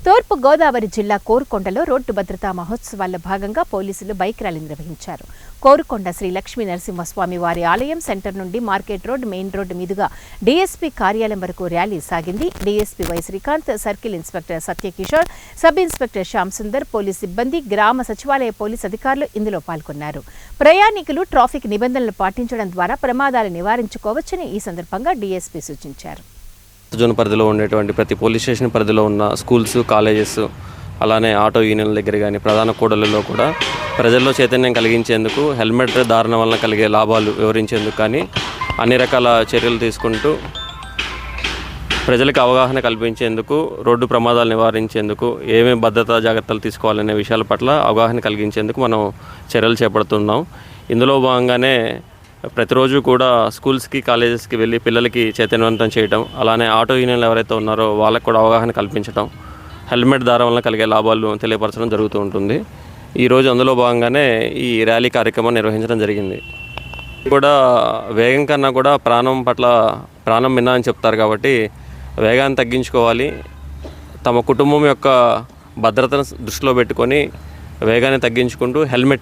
తూర్పు గోదావరి జిల్లా కోరుకొండలో రోడ్డు భద్రతా మహోత్సవాల్లో భాగంగా పోలీసులు బైక్ ర్యాలీ నిర్వహించారు. కోరుకొండ శ్రీ లక్ష్మీ నరసింహస్వామి వారి ఆలయం సెంటర్ నుండి మార్కెట్ రోడ్, మెయిన్ రోడ్డు మీదుగా డీఎస్పీ కార్యాలయం వరకు ర్యాలీ సాగింది. DSP why Srikanth, circle inspector Satyakishore, sub inspector Shyam Sundar, police సిబ్బంది, గ్రామ సచివాలయ పోలీస్ అధికారులు ఇందులో పాల్గొన్నారు. ప్రయాణికులు ట్రాఫిక్ నిబంధనలు పాటించడం ద్వారా ప్రమాదాలు నివారించుకోవచ్చని ఈ సందర్భంగా డీఎస్పీ సూచించారు. జోన్ పరిధిలో ఉండేటువంటి ప్రతి పోలీస్ స్టేషన్ పరిధిలో ఉన్న స్కూల్స్, కాలేజెస్, అలానే ఆటో యూనియన్ల దగ్గర కానీ ప్రధాన కూడళ్లలో కూడా ప్రజల్లో చైతన్యం కలిగించేందుకు, హెల్మెట్ ధారణ వలన కలిగే లాభాలు వివరించేందుకు కానీ అన్ని రకాల చర్యలు తీసుకుంటూ ప్రజలకు అవగాహన కల్పించేందుకు, రోడ్డు ప్రమాదాలు నివారించేందుకు ఏమేమి భద్రతా జాగ్రత్తలు తీసుకోవాలనే విషయాల పట్ల అవగాహన కలిగించేందుకు మనం చర్యలు చేపడుతున్నాం. ఇందులో భాగంగానే ప్రతిరోజు కూడా స్కూల్స్కి, కాలేజెస్కి వెళ్ళి పిల్లలకి చైతన్యవంతం చేయడం, అలానే ఆటో యూనియన్లు ఎవరైతే ఉన్నారో వాళ్ళకు కూడా అవగాహన కల్పించడం, హెల్మెట్ ధారణ వలన కలిగే లాభాలు తెలియపరచడం జరుగుతూ ఉంటుంది. ఈరోజు అందులో భాగంగానే ఈ ర్యాలీ కార్యక్రమం నిర్వహించడం జరిగింది. కూడా వేగం కన్నా కూడా ప్రాణం మిన్న అని చెప్తారు కాబట్టి వేగాన్ని తగ్గించుకోవాలి. తమ కుటుంబం యొక్క భద్రతను దృష్టిలో పెట్టుకొని వేగాన్ని తగ్గించుకుంటూ హెల్మెట్